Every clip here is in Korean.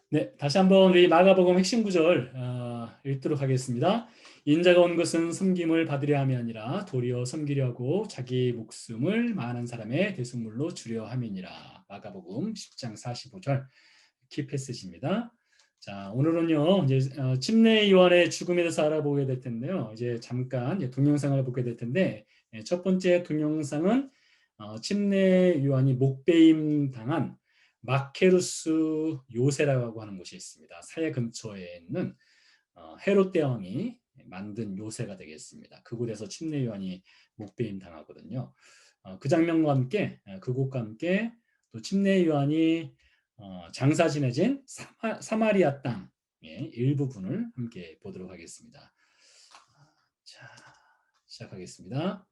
네, 다시 한번 우리 마가복음 핵심 구절 읽도록 하겠습니다. 인자가 온 것은 섬김을 받으려 함이 아니라 도리어 섬기려 하고 자기 목숨을 많은 사람의 대속물로 주려 함이니라. 마가복음 10장 45절 키 패시지입니다. 자, 오늘은요 이제 침례 요한의 죽음에 대해서 알아보게 될 텐데요. 이제 잠깐 이제 동영상을 보게 될 텐데, 첫 번째 동영상은 침례 요한이 목배임 당한 마케루스 요새라고 하는 곳이 있습니다. 사해 근처에 있는 헤롯 대왕이 만든 요새가 되겠습니다. 그곳에서 침례 요한이 목배임 당하거든요. 그 장면과 함께, 그곳과 함께 또 침례 요한이 장사 지내진 사마리아 땅의 일부분을 함께 보도록 하겠습니다. 자, 시작하겠습니다.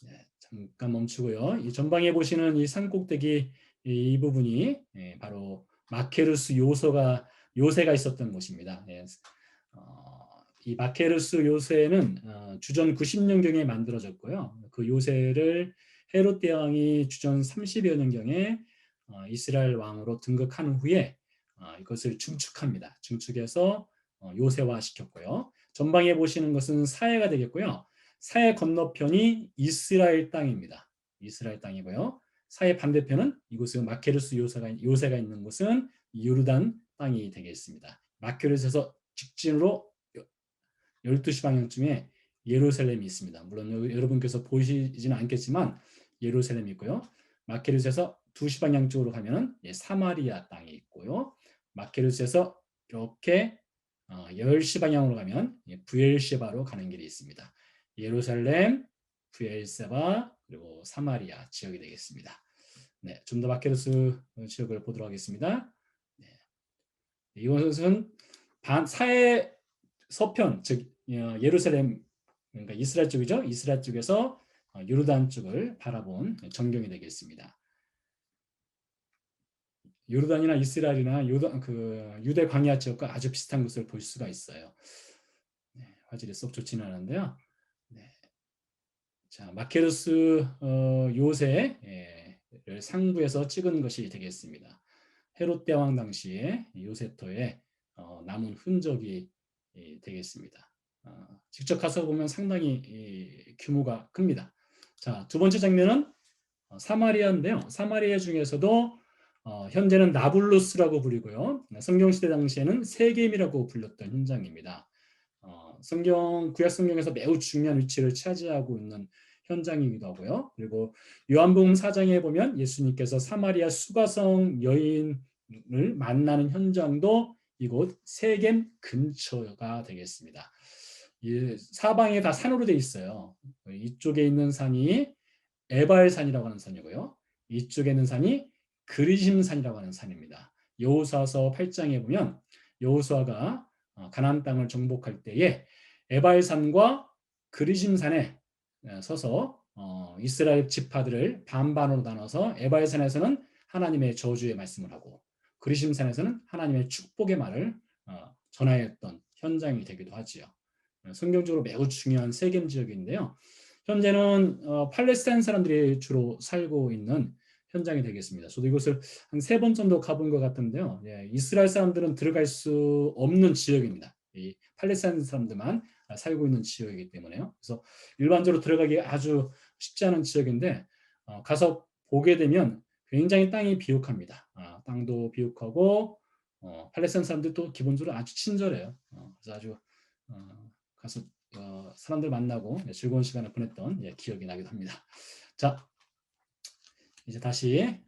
네, 잠깐 멈추고요. 이 전방에 보시는 이 산꼭대기 이 부분이 바로 마케루스 요새가 있었던 곳입니다. 예, 이 마케루스 요새는 주전 90년경에 만들어졌고요. 그 요새를 헤롯 대왕이 주전 30여 년경에 이스라엘 왕으로 등극한 후에 이것을 증축합니다. 증축해서 요새화 시켰고요. 전방에 보시는 것은 사해가 되겠고요. 사해 건너편이 이스라엘 땅입니다. 이스라엘 땅이고요. 사해 반대편은 이곳은 마케루스 요새가 있는 곳은 요르단 땅이 되겠습니다. 마케루스에서 직진으로 12시 방향쯤에 예루살렘이 있습니다. 물론 여러분께서 보이시지는 않겠지만 예루살렘이 있고요. 마케루스에서 2시 방향 쪽으로 가면은 사마리아 땅이 있고요. 마케루스에서 이렇게 10시 방향으로 가면 부엘셰바로 가는 길이 있습니다. 예루살렘, 부엘세바, 그리고 사마리아 지역이 되겠습니다. 네, 좀 더 마케루스 지역을 보도록 하겠습니다. 네, 이것은 사해 서편, 즉 예루살렘, 그러니까 이스라엘 쪽이죠. 이스라엘 쪽에서 요르단 쪽을 바라본 전경이 되겠습니다. 요르단이나 이스라엘이나 유대 광야 지역과 아주 비슷한 것을 볼 수가 있어요. 네, 화질이 썩 좋지는 않은데요. 네. 자, 마케루스 요새를 상부에서 찍은 것이 되겠습니다. 헤롯 대왕 당시에 요새터에 남은 흔적이 되겠습니다. 직접 가서 보면 상당히 규모가 큽니다. 자, 두 번째 장면은 사마리아인데요. 사마리아 중에서도 현재는 나블루스라고 부르고요. 성경시대 당시에는 세겜이라고 불렸던 현장입니다. 구약 성경에서 매우 중요한 위치를 차지하고 있는 현장이기도 하고요. 그리고 요한복음 4장에 보면 예수님께서 사마리아 수가성 여인을 만나는 현장도 이곳 세겜 근처가 되겠습니다. 사방에 다 산으로 돼 있어요. 이쪽에 있는 산이 에발산이라고 하는 산이고요. 이쪽에 있는 산이 그리심산이라고 하는 산입니다. 여호수아서 8장에 보면 여호수아가 가나안 땅을 정복할 때에 에발산과 그리심산에 서서 이스라엘 지파들을 반반으로 나눠서 에발산에서는 하나님의 저주의 말씀을 하고 그리심산에서는 하나님의 축복의 말을 전하였던 현장이 되기도 하지요. 성경적으로 매우 중요한 세겜 지역인데요. 현재는 팔레스타인 사람들이 주로 살고 있는 현장이 되겠습니다. 저도 이곳을 한 3번 정도 가본 것 같은데요. 이스라엘 사람들은 들어갈 수 없는 지역입니다. 이 팔레스타인 사람들만 살고 있는 지역이기 때문에요. 그래서 일반적으로 들어가기 아주 쉽지 않은 지역인데 가서 보게 되면 굉장히 땅이 비옥합니다. 땅도 비옥하고 팔레스타인 사람들도 기본적으로 아주 친절해요. 그래서 아주 가서 사람들 만나고 즐거운 시간을 보냈던 기억이 나기도 합니다. 자, 이제 다시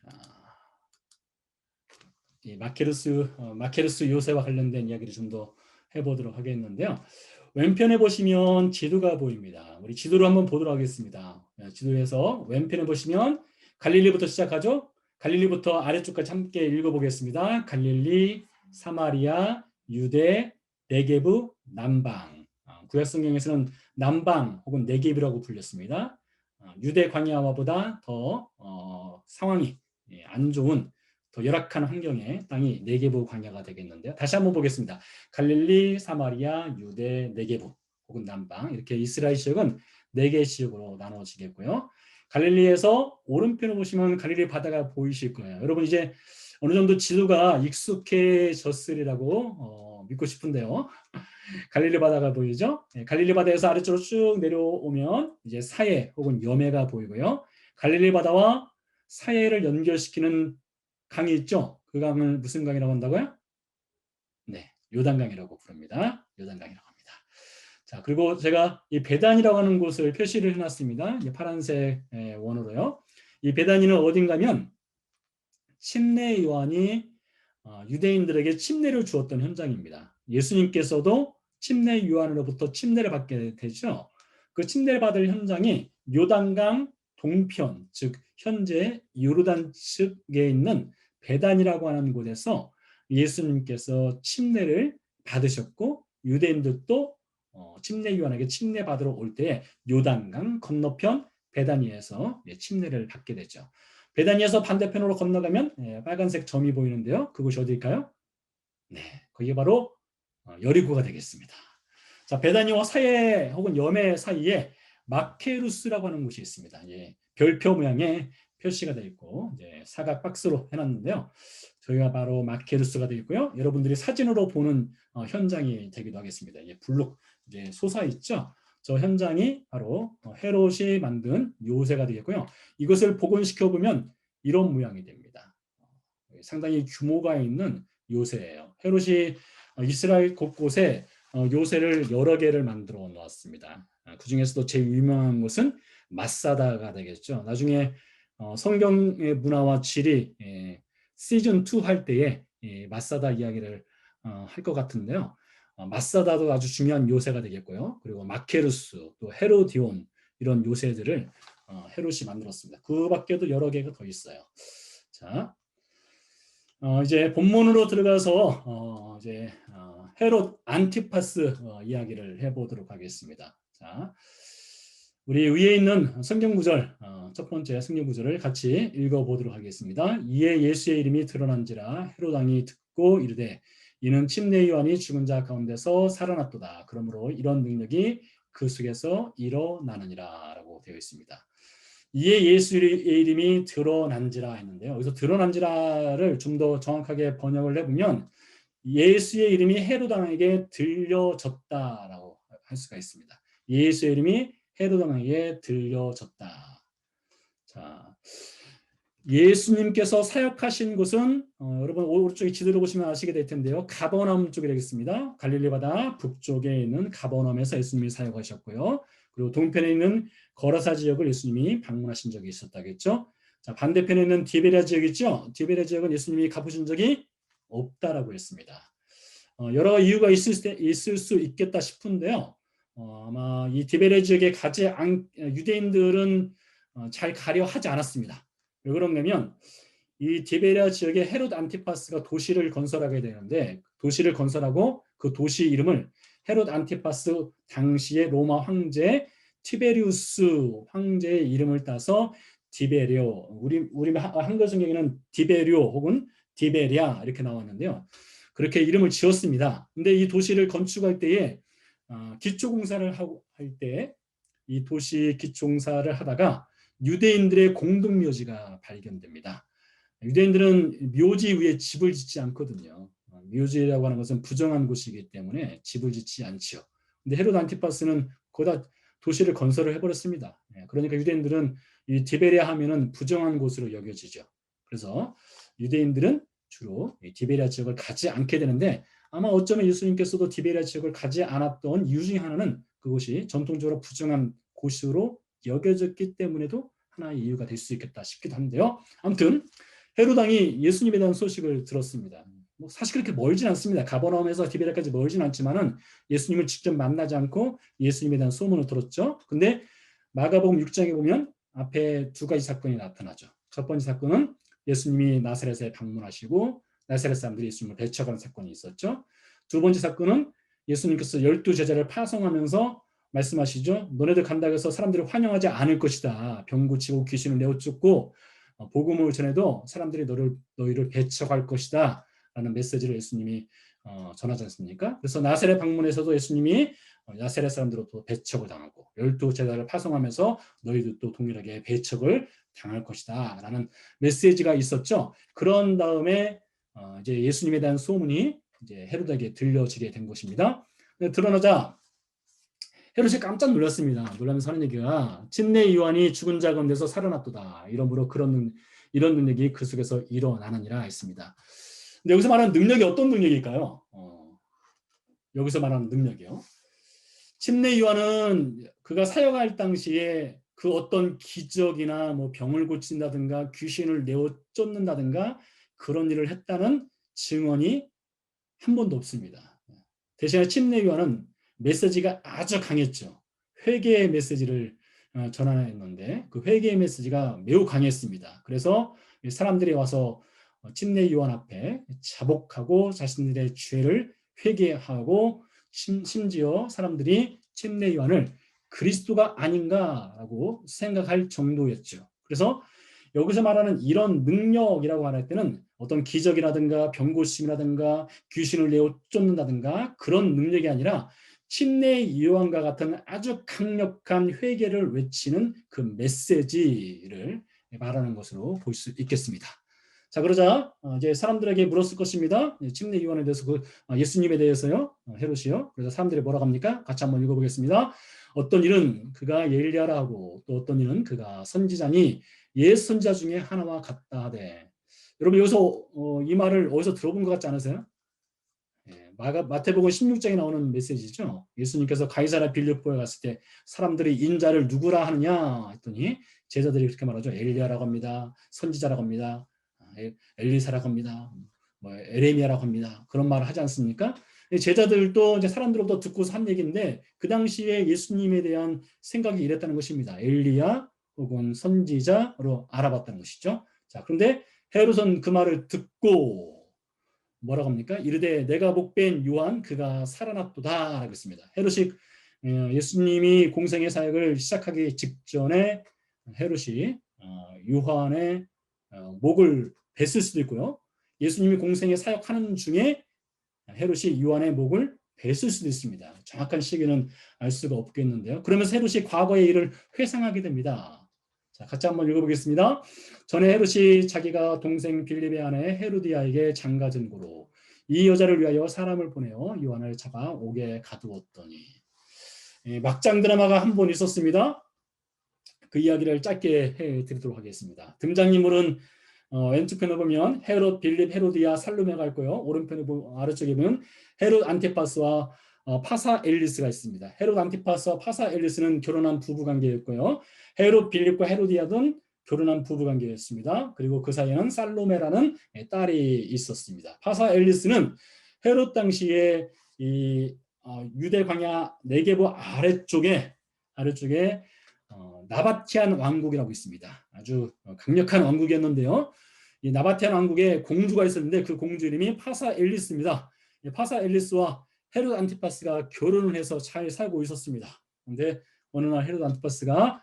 이 마케루스 요새와 관련된 이야기를 좀 더 해보도록 하겠는데요. 왼편에 보시면 지도가 보입니다. 우리 지도를 한번 보도록 하겠습니다. 지도에서 왼편에 보시면 갈릴리부터 시작하죠. 갈릴리부터 아래쪽까지 함께 읽어보겠습니다. 갈릴리, 사마리아, 유대, 네게부, 남방. 구약 성경에서는 남방 혹은 네게부라고 불렸습니다. 유대 광야와보다 더 상황이 안 좋은 더 열악한 환경의 땅이 네게부 광야가 되겠는데요. 다시 한번 보겠습니다. 갈릴리, 사마리아, 유대, 네게부 혹은 남방 이렇게 이스라엘 지역은 4개의 지역으로 나눠지겠고요. 갈릴리에서 오른편을 보시면 갈릴리 바다가 보이실 거예요. 여러분 이제 어느 정도 지도가 익숙해졌으리라고 믿고 싶은데요. 갈릴리 바다가 보이죠? 예, 갈릴리 바다에서 아래쪽으로 쭉 내려오면 이제 사해 혹은 여매가 보이고요. 갈릴리 바다와 사해를 연결시키는 강이 있죠. 그 강을 무슨 강이라고 한다고요? 네, 요단강이라고 부릅니다. 요단강이라고 합니다. 자, 그리고 제가 이 베단이라고 하는 곳을 표시를 해놨습니다. 이 파란색 원으로요. 이 베단이는 어딘가면 침례 요한이 유대인들에게 침례를 주었던 현장입니다. 예수님께서도 침례 요한으로부터 침례를 받게 되죠. 그 침례를 받을 현장이 요단강 동편, 즉 현재 요르단 측에 있는 베단이라고 하는 곳에서 예수님께서 침례를 받으셨고 유대인들도 침례 요한에게 침례 받으러 올 때에 요단강 건너편 베다니에서 침례를 받게 되죠. 베다니에서 반대편으로 건너가면 빨간색 점이 보이는데요. 그곳이 어디일까요? 네, 거기 바로 여리고가 되겠습니다. 자, 베다니와 사해 혹은 염해 사이에 마케루스라고 하는 곳이 있습니다. 예, 별표 모양의 표시가 되어 있고 이제 사각 박스로 해놨는데요. 저희가 바로 마케루스가 되어 있고요. 여러분들이 사진으로 보는 현장이 되기도 하겠습니다. 예, 블록 이제 솟아 있죠. 저 현장이 바로 헤롯이 만든 요새가 되겠고요. 이것을 복원시켜 보면 이런 모양이 됩니다. 상당히 규모가 있는 요새예요. 헤롯이 이스라엘 곳곳에 요새를 여러 개를 만들어 놓았습니다. 그 중에서도 제일 유명한 곳은 마사다가 되겠죠. 나중에 성경의 문화와 지리 시즌 2 할 때에 마사다 이야기를 할 것 같은데요. 마사다도 아주 중요한 요새가 되겠고요. 그리고 마케루스, 또 헤로디온 이런 요새들을 헤롯이 만들었습니다. 그 밖에도 여러 개가 더 있어요. 자, 이제 본문으로 들어가서 이제 헤롯 안티파스 이야기를 해보도록 하겠습니다. 자, 우리 위에 있는 성경 구절, 첫 번째 성경 구절을 같이 읽어보도록 하겠습니다. 이에 예수의 이름이 드러난지라 헤롯 왕이 듣고 이르되 이는 침례 요한이 죽은 자 가운데서 살아났도다. 그러므로 이런 능력이 그 속에서 일어나느니라라고 되어 있습니다. 이에 예수의 이름이 드러난지라 했는데요. 여기서 드러난지라를 좀 더 정확하게 번역을 해보면 예수의 이름이 헤롯 왕에게 들려졌다라고 할 수가 있습니다. 예수의 이름이 헤롯 왕에게 들려졌다. 자, 예수님께서 사역하신 곳은 여러분 오른쪽에 지도를 보시면 아시게 될 텐데요. 가버나움 쪽이 되겠습니다. 갈릴리 바다 북쪽에 있는 가버나움에서 예수님이 사역하셨고요. 그리고 동편에 있는 거라사 지역을 예수님이 방문하신 적이 있었다겠죠. 자, 반대편에 있는 디베랴 지역 있죠. 디베랴 지역은 예수님이 가보신 적이 없다라고 했습니다. 여러 이유가 있을 수 있겠다 싶은데요. 아마 이 디베랴 지역에 유대인들은 잘 가려 하지 않았습니다. 왜 그런가면 이 디베랴 지역에 헤롯 안티파스가 도시를 건설하게 되는데 도시를 건설하고 그 도시 이름을 헤롯 안티파스 당시의 로마 황제 티베리우스 황제의 이름을 따서 디베리오, 우리 한글 성경에는 디베리오 혹은 디베리아 이렇게 나왔는데요. 그렇게 이름을 지었습니다. 근데 이 도시를 건축할 때에 기초 공사를 할 때 이 도시 기초 공사를 하다가 유대인들의 공동 묘지가 발견됩니다. 유대인들은 묘지 위에 집을 짓지 않거든요. 묘지라고 하는 것은 부정한 곳이기 때문에 집을 짓지 않지요. 근데 헤롯 안티파스는 거기다 도시를 건설을 해버렸습니다. 그러니까 유대인들은 이 디베리아 하면은 부정한 곳으로 여겨지죠. 그래서 유대인들은 주로 디베리아 지역을 가지 않게 되는데 아마 어쩌면 예수님께서도 디베리아 지역을 가지 않았던 이유 중에 하나는 그곳이 전통적으로 부정한 곳으로 여겨졌기 때문에도 하나의 이유가 될 수 있겠다 싶기도 한데요. 아무튼 헤롯 왕이 예수님에 대한 소식을 들었습니다. 뭐 사실 그렇게 멀진 않습니다. 가버나움에서 디베랴까지 멀진 않지만은 예수님을 직접 만나지 않고 예수님에 대한 소문을 들었죠. 근데 마가복음 6장에 보면 앞에 두 가지 사건이 나타나죠. 첫 번째 사건은 예수님이 나사렛에 방문하시고 나사렛 사람들이 예수님을 배척하는 사건이 있었죠. 두 번째 사건은 예수님께서 12 제자를 파송하면서 말씀하시죠. 너네들 간다고 해서 사람들이 환영하지 않을 것이다. 병 고치고 귀신을 내어쫓고 복음을 전해도 사람들이 너희를 배척할 것이다. 라는 메시지를 예수님이 전하지 않습니까? 그래서 나사렛 방문에서도 예수님이 야세렛 사람들로부터 배척을 당하고 12제자를 파송하면서 너희도 또 동일하게 배척을 당할 것이다 라는 메시지가 있었죠. 그런 다음에 이제 예수님에 대한 소문이 이제 헤롯에게 들려지게 된 것입니다. 드러나자 헤롯이 깜짝 놀랐습니다. 놀라면서 하는 얘기가 침례 요한이 죽은 자 가운데서 살아났도다. 이러므로 이런 능력이 그 속에서 일어나느니라 했습니다. 근데 여기서 말하는 능력이 어떤 능력일까요? 여기서 말하는 능력이요. 침례 요한은 그가 사역할 당시에 그 어떤 기적이나 뭐 병을 고친다든가 귀신을 내어 쫓는다든가 그런 일을 했다는 증언이 한 번도 없습니다. 대신에 침례 요한은 메시지가 아주 강했죠. 회개의 메시지를 전하였는데 그 회개의 메시지가 매우 강했습니다. 그래서 사람들이 와서 침례 요한 앞에 자복하고 자신들의 죄를 회개하고 심지어 사람들이 침례 요한을 그리스도가 아닌가라고 생각할 정도였죠. 그래서 여기서 말하는 이런 능력이라고 할 때는 어떤 기적이라든가 병고침이라든가 귀신을 내어 쫓는다든가 그런 능력이 아니라 침례 요한과 같은 아주 강력한 회개를 외치는 그 메시지를 말하는 것으로 볼 수 있겠습니다. 자, 그러자 이제 사람들에게 물었을 것입니다. 침례 요한에 대해서 예수님에 대해서요. 헤롯이요. 그래서 사람들이 뭐라고 합니까? 같이 한번 읽어보겠습니다. 어떤 일은 그가 엘리야라 하고 또 어떤 일은 그가 선지자니 옛 선지자 중에 하나와 같다 하되. 여러분 여기서 이 말을 어디서 들어본 것 같지 않으세요? 마태복음 16장에 나오는 메시지죠. 예수님께서 가이사랴 빌립보에 갔을 때 사람들이 인자를 누구라 하느냐 했더니 제자들이 그렇게 말하죠. 엘리야라고 합니다. 선지자라고 합니다. 엘리사라고 합니다. 뭐 에레미야라고 합니다. 그런 말을 하지 않습니까? 제자들도 이제 사람들로부터 듣고서 한 얘기인데 그 당시에 예수님에 대한 생각이 이랬다는 것입니다. 엘리야 혹은 선지자로 알아봤다는 것이죠. 자, 그런데 헤롯은 그 말을 듣고 뭐라고 합니까? 이르되 내가 복된 요한 그가 살아났도다 라고 했습니다. 헤롯이 예수님이 공생의 사역을 시작하기 직전에 헤롯이 요한의 목을 뱄을 수도 있고요. 예수님이 공생의 사역하는 중에 헤롯이 요한의 목을 뱄을 수도 있습니다. 정확한 시기는 알 수가 없겠는데요. 그러면서 헤롯이 과거의 일을 회상하게 됩니다. 자, 같이 한번 읽어보겠습니다. 전에 헤롯이 자기가 동생 빌립의 아내 헤로디아에게 장가진고로 이 여자를 위하여 사람을 보내어 요한을 잡아 옥에 가두었더니 막장 드라마가 한 번 있었습니다. 그 이야기를 짧게 해드리도록 하겠습니다. 등장인물은 왼쪽편에 보면 헤롯, 빌립, 헤로디아, 살로메가 있고요. 오른편에 아래쪽에 보면 헤롯 안티파스와 파사 엘리스가 있습니다. 헤롯 안티파스와 파사 엘리스는 결혼한 부부관계였고요. 헤롯, 빌립과 헤로디아는 결혼한 부부관계였습니다. 그리고 그 사이에는 살로메라는 딸이 있었습니다. 파사 엘리스는 헤롯 당시에 이 유대 광야 네게부 아래쪽에 나바티안 왕국이라고 있습니다. 아주 강력한 왕국이었는데요. 이 나바티안 왕국에 공주가 있었는데 그 공주 이름이 파사 엘리스입니다. 파사 엘리스와 헤롯 안티파스가 결혼을 해서 잘 살고 있었습니다. 그런데 어느 날 헤롯 안티파스가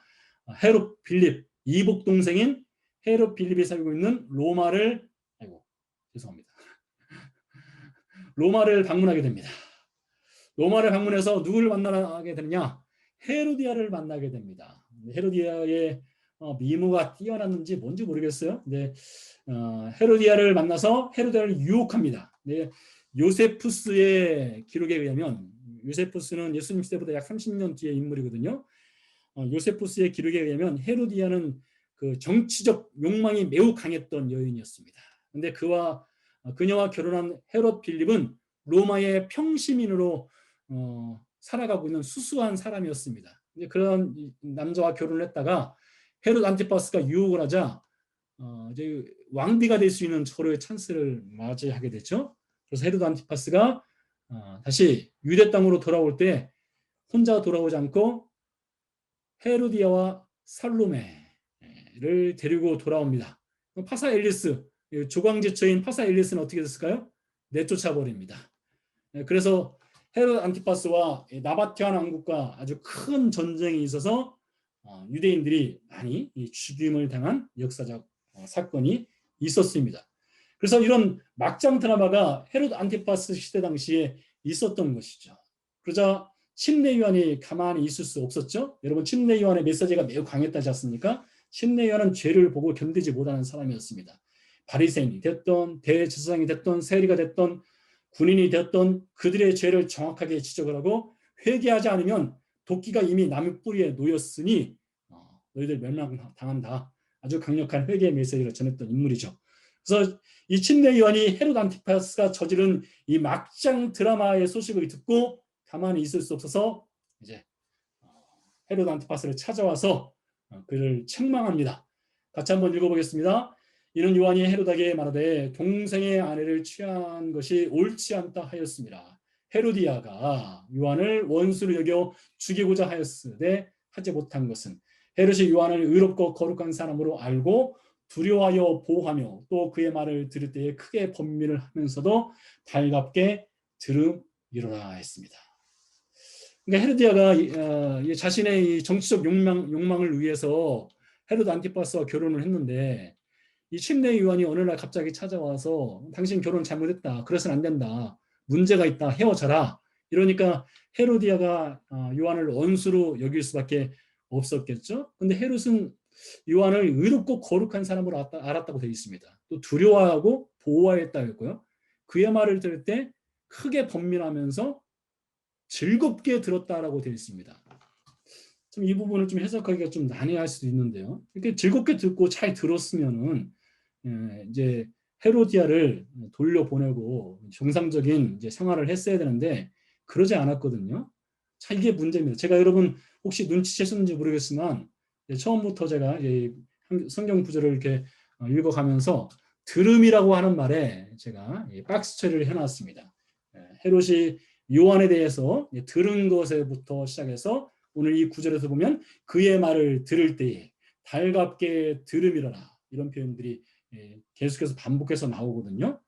헤롯 빌립 이복 동생인 헤롯 빌립이 살고 있는 로마를 방문하게 됩니다. 로마를 방문해서 누구를 만나게 되느냐? 헤로디아를 만나게 됩니다. 헤로디아의 미모가 뛰어났는지 뭔지 모르겠어요. 근데 헤로디아를 만나서 헤로디아를 유혹합니다. 네, 요세푸스의 기록에 의하면 요세푸스는 예수님 시대보다 약 30년 뒤의 인물이거든요. 요세푸스의 기록에 의하면 헤로디아는 그 정치적 욕망이 매우 강했던 여인이었습니다. 그런데 그녀와 결혼한 헤롯 빌립은 로마의 평시민으로 살아가고 있는 수수한 사람이었습니다. 그런 남자와 결혼을 했다가 헤롯 안티파스가 유혹을 하자 이제 왕비가 될 수 있는 절호의 찬스를 맞이하게 됐죠. 그래서 헤롯 안티파스가 다시 유대 땅으로 돌아올 때 혼자 돌아오지 않고 헤로디아와 살로메를 데리고 돌아옵니다. 파사 엘리스, 조광제처인 파사 엘리스는 어떻게 됐을까요? 내쫓아 버립니다. 그래서 헤롯 안티파스와 나바티안 왕국과 아주 큰 전쟁이 있어서 유대인들이 많이 죽임을 당한 역사적 사건이 있었습니다. 그래서 이런 막장 드라마가 헤롯 안티파스 시대 당시에 있었던 것이죠. 그러자 침례 요한이 가만히 있을 수 없었죠. 여러분 침례 요한의 메시지가 매우 강했다지 않습니까? 침례 요한은 죄를 보고 견디지 못하는 사람이었습니다. 바리새인이 됐던 대제사장이 됐던 세리가 됐던 군인이 됐던 그들의 죄를 정확하게 지적을 하고 회개하지 않으면 도끼가 이미 나무 뿌리에 놓였으니 너희들 멸망당한다. 아주 강력한 회개의 메시지를 전했던 인물이죠. 그래서 이 침례 요한이 헤롯 안티파스가 저지른 이 막장 드라마의 소식을 듣고 가만히 있을 수 없어서 이제 헤롯 안티파스를 찾아와서 그를 책망합니다. 같이 한번 읽어보겠습니다. 이는 요한이 헤롯에게 말하되 동생의 아내를 취한 것이 옳지 않다 하였습니다. 헤로디아가 요한을 원수로 여겨 죽이고자 하였으되 하지 못한 것은 헤롯이 요한을 의롭고 거룩한 사람으로 알고 두려워하여 보호하며 또 그의 말을 들을 때에 크게 번민을 하면서도 달갑게 들음이로라 했습니다. 그러니까 헤로디아가 자신의 정치적 욕망을 위해서 헤롯 안티파스와 결혼을 했는데 이 침례 요한이 어느 날 갑자기 찾아와서 당신 결혼 잘못했다. 그래서는 안 된다. 문제가 있다. 헤어져라. 이러니까 헤로디아가 요한을 원수로 여길 수밖에 없었겠죠. 근데 헤롯은 요한을 의롭고 거룩한 사람으로 알았다고 되어 있습니다. 또 두려워하고 보호하였다고 했고요. 그의 말을 들을 때 크게 번민하면서 즐겁게 들었다라고 되어 있습니다. 좀 이 부분을 좀 해석하기가 좀 난해할 수도 있는데요. 이렇게 즐겁게 듣고 잘 들었으면은 이제 헤로디아를 돌려보내고 정상적인 이제 생활을 했어야 되는데 그러지 않았거든요. 자, 이게 문제입니다. 제가 여러분 혹시 눈치채셨는지 모르겠지만 처음부터 제가 성경 구절을 이렇게 읽어가면서 들음이라고 하는 말에 제가 박스 처리를 해놨습니다. 헤롯이 요한에 대해서 들은 것에부터 시작해서 오늘 이 구절에서 보면 그의 말을 들을 때에 달갑게 들음이라라 이런 표현들이 계속해서 반복해서 나오거든요.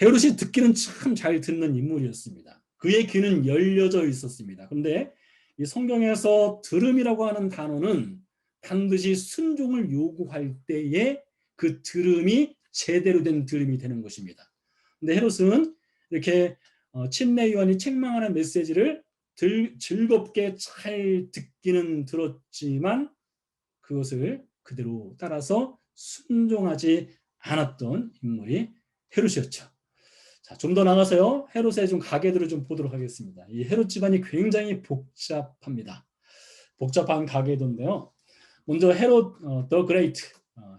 헤롯이 듣기는 참 잘 듣는 인물이었습니다. 그의 귀는 열려져 있었습니다. 그런데 이 성경에서 들음이라고 하는 단어는 반드시 순종을 요구할 때에 그 들음이 제대로 된 들음이 되는 것입니다. 근데 헤롯은 이렇게 침례 요한이 책망하는 메시지를 즐겁게 잘 듣기는 들었지만 그것을 그대로 따라서 순종하지 않았던 인물이 헤롯이었죠. 자, 좀 더 나가서요. 헤롯의 좀 가계들을 좀 보도록 하겠습니다. 이 헤롯 집안이 굉장히 복잡합니다. 복잡한 가계도인데요. 먼저 헤롯 더 그레이트,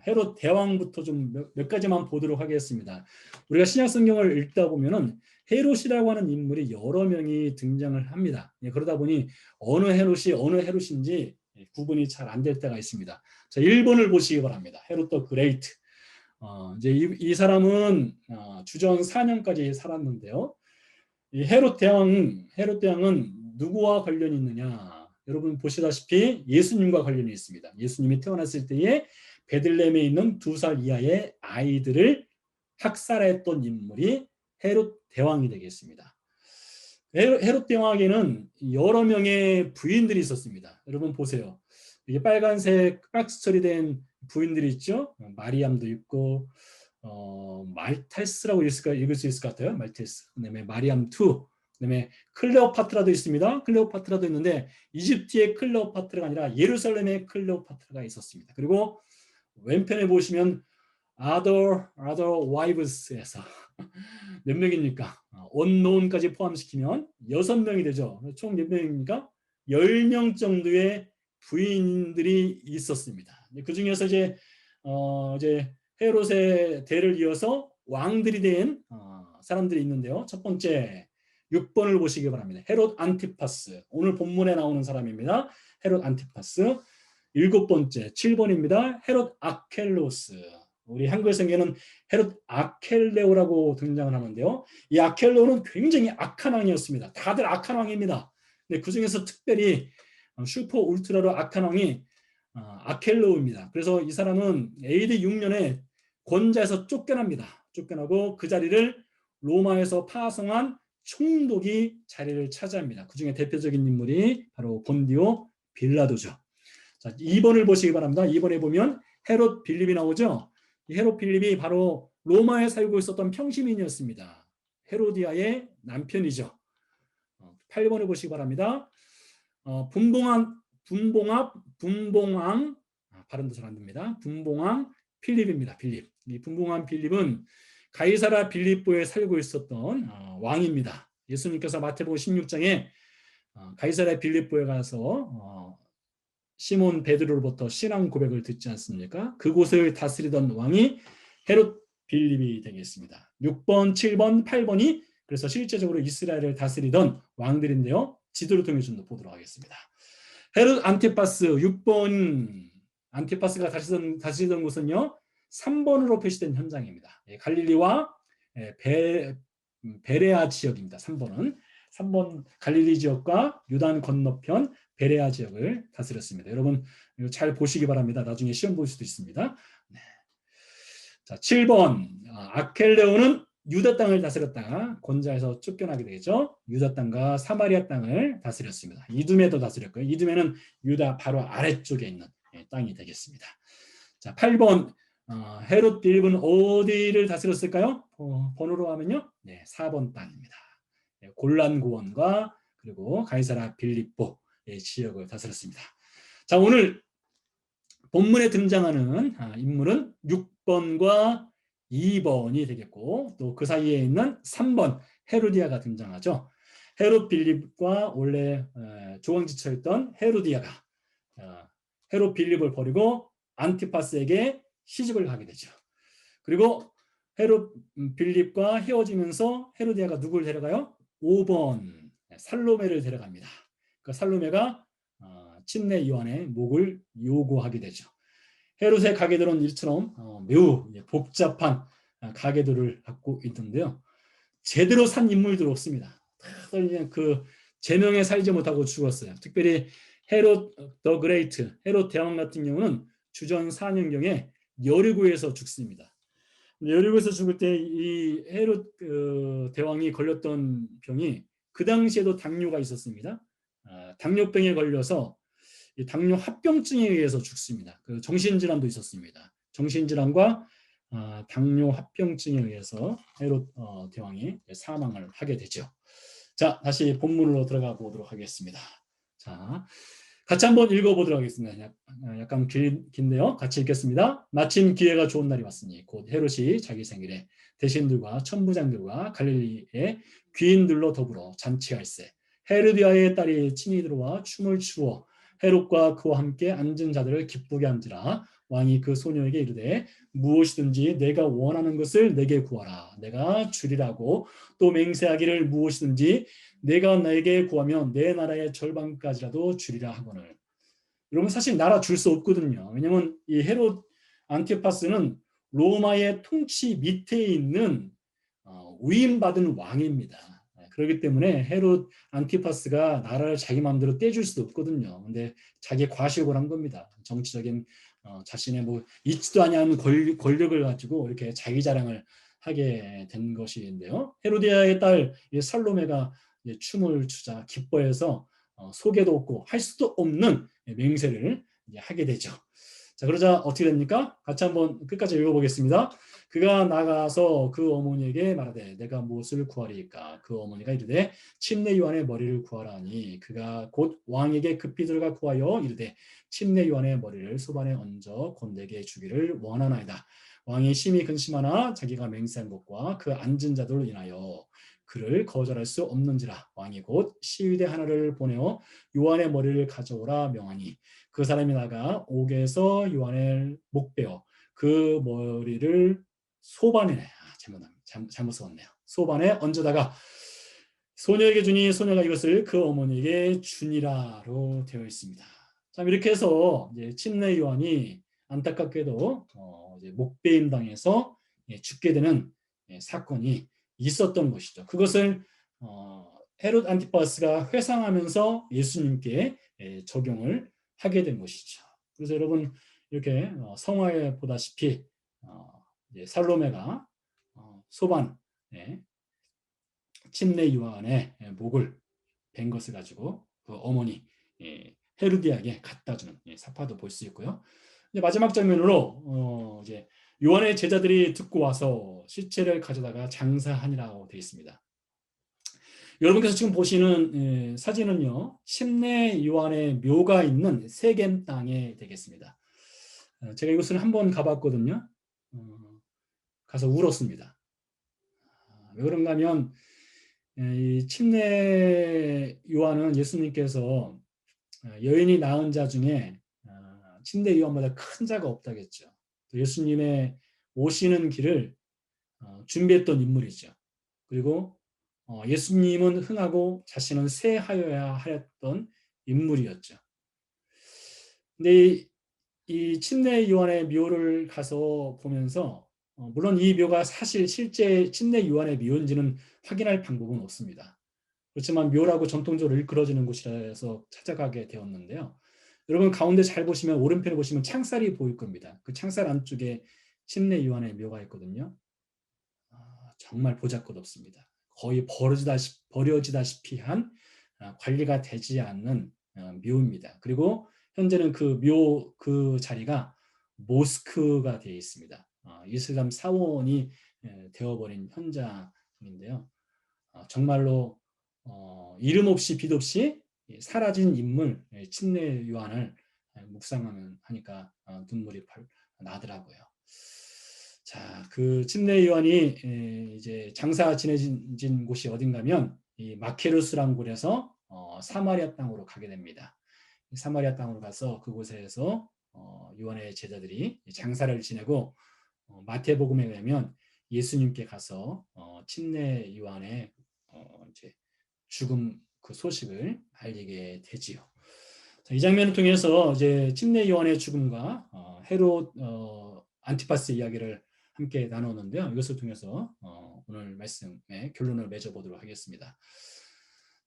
헤롯 대왕부터 좀 몇 가지만 보도록 하겠습니다. 우리가 신약 성경을 읽다 보면은 헤롯이라고 하는 인물이 여러 명이 등장을 합니다. 그러다 보니 어느 헤롯인지 구분이 잘 안 될 때가 있습니다. 자, 1번을 보시기 바랍니다. 헤롯 더 그레이트. 이제 이 사람은 주전 4년까지 살았는데요. 이 헤롯 대왕은 누구와 관련이 있느냐? 여러분 보시다시피 예수님과 관련이 있습니다. 예수님이 태어났을 때에 베들레헴에 있는 2살 이하의 아이들을 학살했던 인물이 헤롯 대왕이 되겠습니다. 헤롯 대왕에게는 여러 명의 부인들이 있었습니다. 여러분 보세요. 이게 빨간색 박스 처리된 부인들이 있죠. 마리암도 있고 말테스라고 읽을 수 있을 것 같아요. 말테스. 그다음에 마리암 2. 그다음에 클레오파트라도 있습니다. 클레오파트라도 있는데 이집트의 클레오파트라가 아니라 예루살렘의 클레오파트라가 있었습니다. 그리고 왼편에 보시면 other wives에서 몇 명입니까? unknown까지 포함시키면 6명이 되죠. 총 몇 명입니까? 10명 정도의 부인들이 있었습니다. 그 중에서 이제 헤롯의 대를 이어서 왕들이 된 사람들이 있는데요. 첫 번째 6번을 보시기 바랍니다. 헤롯 안티파스. 오늘 본문에 나오는 사람입니다. 헤롯 안티파스. 7번째 7번입니다. 헤롯 아켈로스. 우리 한글 성경에는 헤롯 아켈레오라고 등장을 하는데요. 이 아켈레오는 굉장히 악한 왕이었습니다. 다들 악한 왕입니다. 근데 그 중에서 특별히 슈퍼 울트라로 악한 왕이 아켈레오입니다. 그래서 이 사람은 AD 6년에 권자에서 쫓겨납니다. 쫓겨나고 그 자리를 로마에서 파송한 총독이 자리를 차지합니다. 그 중에 대표적인 인물이 바로 본디오 빌라도죠. 자, 2번을 보시기 바랍니다. 2번에 보면 헤롯 빌립이 나오죠. 이 헤롯 빌립이 바로 로마에 살고 있었던 평시민이었습니다. 헤로디아의 남편이죠. 8번을 보시기 바랍니다. 분봉왕, 발음도 잘 안 됩니다. 분봉왕 필립입니다. 필립. 이 분봉왕 필립은 가이사라 빌립보에 살고 있었던 왕입니다. 예수님께서 마태복음 16장에 가이사라 빌립보에 가서 시몬 베드로로부터 신앙 고백을 듣지 않습니까? 그곳을 다스리던 왕이 헤롯 빌립이 되겠습니다. 6번, 7번, 8번이 그래서 실제적으로 이스라엘을 다스리던 왕들인데요. 지도를 통해 좀 보도록 하겠습니다. 헤롯 안티파스 6번, 안티파스가 다스리던 곳은요 3번으로 표시된 현장입니다. 갈릴리와 베레아 지역입니다. 3번 갈릴리 지역과 요단 건너편 베레아 지역을 다스렸습니다. 여러분 잘 보시기 바랍니다. 나중에 시험 볼 수도 있습니다. 네. 자, 7번 아켈레오는 유다 땅을 다스렸다가 권자에서 쫓겨나게 되죠. 유다 땅과 사마리아 땅을 다스렸습니다. 이두메도 다스렸고요. 이두메는 유다 바로 아래쪽에 있는 땅이 되겠습니다. 자, 8번 헤롯 빌립은 어디를 다스렸을까요? 번호로 하면요. 네, 4번 땅입니다. 골란고원과 그리고 가이사라 빌립보의 지역을 다스렸습니다. 자, 오늘 본문에 등장하는 인물은 6번과 2번이 되겠고 또 그 사이에 있는 3번 헤로디아가 등장하죠. 헤롯 빌립과 원래 조강지처였던 헤로디아가 헤롯 빌립을 버리고 안티파스에게 시집을 가게 되죠. 그리고 헤롯 빌립과 헤어지면서 헤로디아가 누구를 데려가요? 5번 살로메를 데려갑니다. 그 살로메가 침례 요한의 목을 요구하게 되죠. 헤롯의 가계들은 일처럼 매우 복잡한 가계들을 갖고 있는데요. 제대로 산 인물들 없습니다. 그냥 그 제명에 살지 못하고 죽었어요. 특별히 헤롯 더 그레이트, 헤롯 대왕 같은 경우는 주전 4년경에 여리고에서 죽습니다. 여리고에서 죽을 때 이 헤롯 대왕이 걸렸던 병이 그 당시에도 당뇨가 있었습니다. 당뇨병에 걸려서 당뇨 합병증에 의해서 죽습니다. 그 정신질환도 있었습니다. 정신질환과 당뇨 합병증에 의해서 헤롯 대왕이 사망을 하게 되죠. 자, 다시 본문으로 들어가 보도록 하겠습니다. 자, 같이 한번 읽어보도록 하겠습니다. 약간 긴데요. 같이 읽겠습니다. 마침 기회가 좋은 날이 왔으니 곧 헤롯이 자기 생일에 대신들과 천부장들과 갈릴리의 귀인들로 더불어 잔치할세. 헤로디아의 딸이 친히 들어와 춤을 추어 헤롯과 그와 함께 앉은 자들을 기쁘게 한지라. 왕이 그 소녀에게 이르되 무엇이든지 내가 원하는 것을 내게 구하라. 내가 주리라고 또 맹세하기를 무엇이든지 내가 나에게 구하면 내 나라의 절반까지라도 주리라 하거늘. 여러분 사실 나라 줄 수 없거든요. 왜냐하면 이 헤롯 안티파스는 로마의 통치 밑에 있는 위임받은 왕입니다. 그렇기 때문에 헤롯 안티파스가 나라를 자기 마음대로 떼줄 수도 없거든요. 근데 자기 과식을 한 겁니다. 정치적인 자신의 뭐 있지도 아니한 권력을 가지고 이렇게 자기 자랑을 하게 된 것인데요. 헤로디아의 딸 살로메가 춤을 추자 기뻐해서 소개도 없고 할 수도 없는 맹세를 하게 되죠. 자, 그러자 어떻게 됩니까? 같이 한번 끝까지 읽어보겠습니다. 그가 나가서 그 어머니에게 말하되 내가 무엇을 구하리이까? 그 어머니가 이르되 침례 요한의 머리를 구하라 하니 그가 곧 왕에게 급히 들어가 구하여 이르되 침례 요한의 머리를 소반에 얹어 곧 내게 주기를 원하나이다. 왕이 심히 근심하나 자기가 맹세한 것과 그 앉은 자들로 인하여 그를 거절할 수 없는지라. 왕이 곧 시위대 하나를 보내어 요한의 머리를 가져오라 명하니 그 사람이 나가 옥에서 요한의 목베어 그 머리를 소반에 잘못 썼네요. 소반에 얹어다가 소녀에게 주니 소녀가 이것을 그 어머니에게 주니라로 되어 있습니다. 참 이렇게 해서 이제 침례 요한이 안타깝게도 이제 목베임 당해서 죽게 되는 사건이 있었던 것이죠. 그것을 헤롯 안티파스가 회상하면서 예수님께 적용을 하게 된 것이죠. 그래서 여러분 이렇게 성화에 보다시피 살로메가 소반 침례 요한의 목을 벤 것을 가지고 그 어머니 헤로디아에게 갖다 주는 사파도 볼 수 있고요. 이제 마지막 장면으로 이제 요한의 제자들이 듣고 와서 시체를 가져다가 장사하니라고 되어 있습니다. 여러분께서 지금 보시는 사진은요, 침례 요한의 묘가 있는 세겜 땅에 되겠습니다. 제가 이곳을 한번 가봤거든요. 가서 울었습니다. 왜 그런가 하면 이 침례 요한은 예수님께서 여인이 낳은 자 중에 침례 요한보다 큰 자가 없다겠죠. 또 예수님의 오시는 길을 준비했던 인물이죠. 그리고 예수님은 흥하고 자신은 쇠하여야 하였던 인물이었죠. 근데 이 침례 요한의 묘를 가서 보면서 물론 이 묘가 사실 실제 침례 요한의 묘인지는 확인할 방법은 없습니다. 그렇지만 묘라고 전통적으로 일컬어지는 곳이라서 찾아가게 되었는데요. 여러분 가운데 잘 보시면 오른편에 보시면 창살이 보일 겁니다. 그 창살 안쪽에 침례 요한의 묘가 있거든요. 정말 보잘것없습니다. 거의 버려지다시피 한 관리가 되지 않는 묘입니다. 그리고 현재는 그 자리가 모스크가 되어 있습니다. 이슬람 사원이 되어버린 현장인데요. 정말로 이름 없이 빛 없이 사라진 인물 침례 요한을 묵상하니까 눈물이 나더라고요. 자, 그 침례 요한이 이제 장사 지내진 곳이 어딘가면 이 마케루스라는 곳에서 사마리아 땅으로 가게 됩니다. 사마리아 땅으로 가서 그곳에서 요한의 제자들이 장사를 지내고 마태복음에 의하면 예수님께 가서 침례 요한의 이제 죽음 그 소식을 알리게 되지요. 자, 이 장면을 통해서 이제 침례 요한의 죽음과 헤롯 안티파스 이야기를 함께 나누었는데요. 이것을 통해서 오늘 말씀의 결론을 맺어보도록 하겠습니다.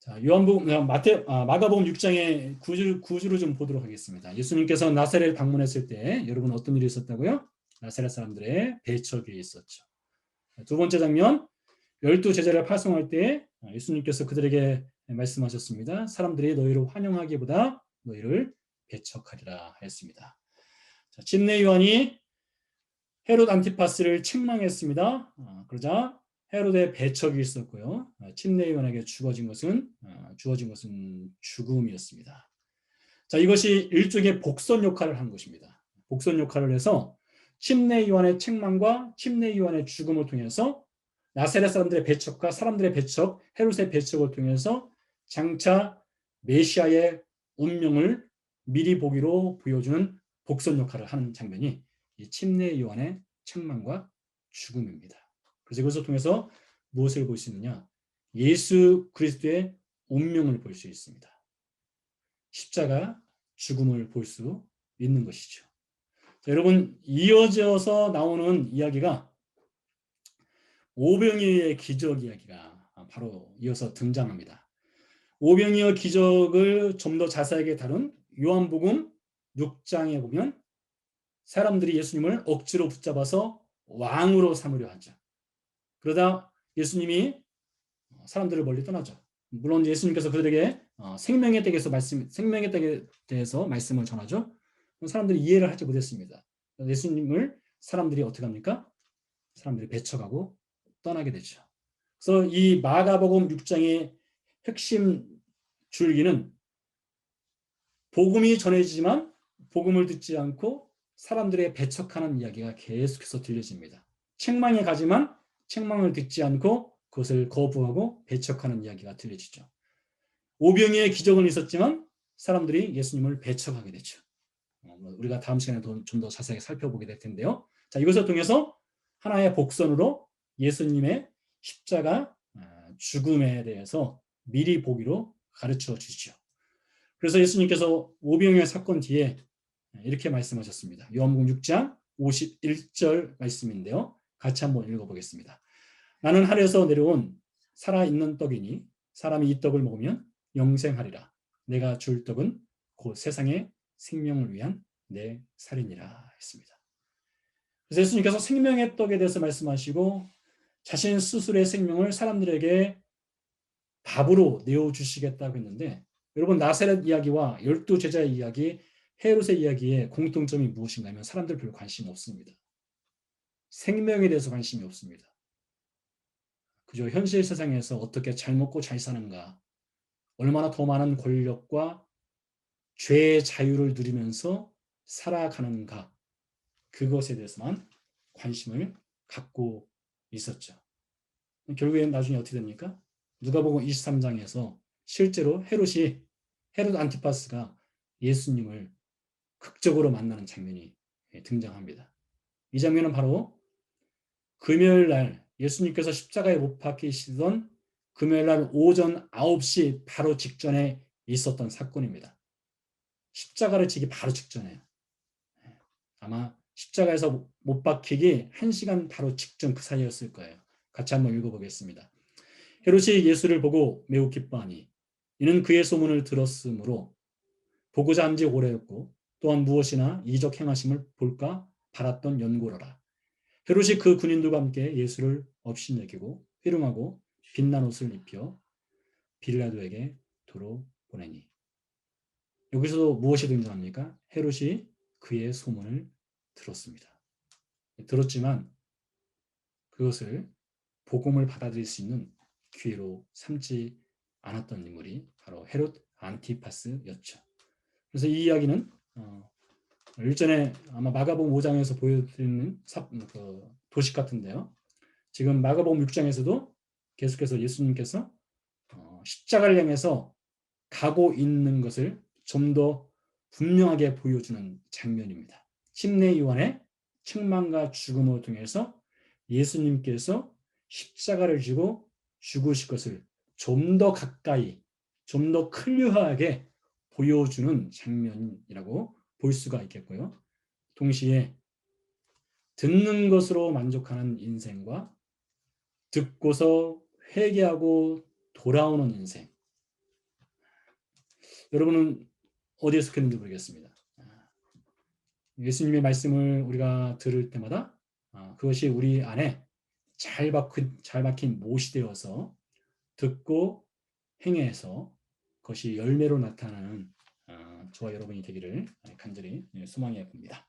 자, 마가복음 6장의 구주를 좀 보도록 하겠습니다. 예수님께서 나사렛 방문했을 때 여러분 어떤 일이 있었다고요? 나사렛 사람들의 배척이 있었죠. 두 번째 장면, 12제자를 파송할 때 예수님께서 그들에게 말씀하셨습니다. 사람들이 너희를 환영하기보다 너희를 배척하리라 했습니다. 자, 침례 요한이 헤롯 안티파스를 책망했습니다. 그러자 헤롯의 배척이 있었고요. 침례 요한에게 주어진 것은 죽음이었습니다. 자, 이것이 일종의 복선 역할을 한 것입니다. 복선 역할을 해서 침례 요한의 책망과 침례 요한의 죽음을 통해서 나사렛 사람들의 배척과 사람들의 배척, 헤롯의 배척을 통해서 장차 메시아의 운명을 미리 보기로 보여주는 복선 역할을 하는 장면이 이 침례 요한의 책망과 죽음입니다. 그래서 이것을 통해서 무엇을 볼 수 있느냐? 예수 그리스도의 운명을 볼 수 있습니다. 십자가 죽음을 볼 수 있는 것이죠. 자, 여러분 이어져서 나오는 이야기가 오병이어의 기적 이야기가 바로 이어서 등장합니다. 오병이어 기적을 좀 더 자세하게 다룬 요한복음 6장에 보면 사람들이 예수님을 억지로 붙잡아서 왕으로 삼으려 하죠. 그러다 예수님이 사람들을 멀리 떠나죠. 물론 예수님께서 그들에게 생명의 떡에 대해서 말씀을 전하죠. 사람들이 이해를 하지 못했습니다. 예수님을 사람들이 어떻게 합니까? 사람들이 배척하고 떠나게 되죠. 그래서 이 마가복음 6장의 핵심 줄기는 복음이 전해지지만 복음을 듣지 않고 사람들의 배척하는 이야기가 계속해서 들려집니다. 책망에 가지만 책망을 듣지 않고 그것을 거부하고 배척하는 이야기가 들려지죠. 오병이의 기적은 있었지만 사람들이 예수님을 배척하게 되죠. 우리가 다음 시간에 좀 더 자세하게 살펴보게 될 텐데요. 자, 이것을 통해서 하나의 복선으로 예수님의 십자가 죽음에 대해서 미리 보기로 가르쳐 주시죠. 그래서 예수님께서 오병이어 사건 뒤에 이렇게 말씀하셨습니다. 요한복음 6장 51절 말씀인데요. 같이 한번 읽어보겠습니다. 나는 하늘에서 내려온 살아있는 떡이니 사람이 이 떡을 먹으면 영생하리라. 내가 줄 떡은 곧 세상의 생명을 위한 내 살이니라 했습니다. 그래서 예수님께서 생명의 떡에 대해서 말씀하시고 자신 스스로의 생명을 사람들에게 밥으로 내어주시겠다고 했는데 여러분 나사렛 이야기와 12제자의 이야기, 헤롯의 이야기에 공통점이 무엇인가 하면 사람들 별로 관심 없습니다. 생명에 대해서 관심이 없습니다. 그저 현실 세상에서 어떻게 잘 먹고 잘 사는가, 얼마나 더 많은 권력과 죄의 자유를 누리면서 살아가는가, 그것에 대해서만 관심을 갖고 있었죠. 결국엔 나중에 어떻게 됩니까? 누가복음 23장에서 실제로 헤롯 안티파스가 예수님을 극적으로 만나는 장면이 등장합니다. 이 장면은 바로 금요일 날 예수님께서 십자가에 못 박히시던 금요일 날 오전 9시 바로 직전에 있었던 사건입니다. 십자가를 지기 바로 직전에요. 아마 십자가에서 못 박히기 1시간 바로 직전 그 사이였을 거예요. 같이 한번 읽어보겠습니다. 헤롯이 예수를 보고 매우 기뻐하니 이는 그의 소문을 들었으므로 보고자 한 지 오래였고 또한 무엇이나 이적 행하심을 볼까 바랐던 연고로라. 헤롯이 그 군인들과 함께 예수를 업신여기고 회lum하고 빛난 옷을 입혀 빌라도에게 도로 보내니. 여기서도 무엇이 등장합니까? 헤롯이 그의 소문을 들었습니다. 들었지만 그것을 복음을 받아들일 수 있는 기회로 삼지 않았던 인물이 바로 헤롯 안티파스였죠. 그래서 이 이야기는 일전에 아마 마가복음 5장에서 보여드리는 도식 같은데요. 지금 마가복음 6장에서도 계속해서 예수님께서 십자가를 향해서 가고 있는 것을 좀 더 분명하게 보여주는 장면입니다. 침례 요한의 책망과 죽음을 통해서 예수님께서 십자가를 지고 죽으실 것을 좀 더 가까이, 좀 더 클리어하게 보여주는 장면이라고 볼 수가 있겠고요. 동시에 듣는 것으로 만족하는 인생과 듣고서 회개하고 돌아오는 인생. 여러분은 어디에 속했는지 모르겠습니다. 예수님의 말씀을 우리가 들을 때마다 그것이 우리 안에 잘 박힌 못이 되어서 듣고 행해서 그것이 열매로 나타나는 저와 여러분이 되기를 간절히 소망해 봅니다.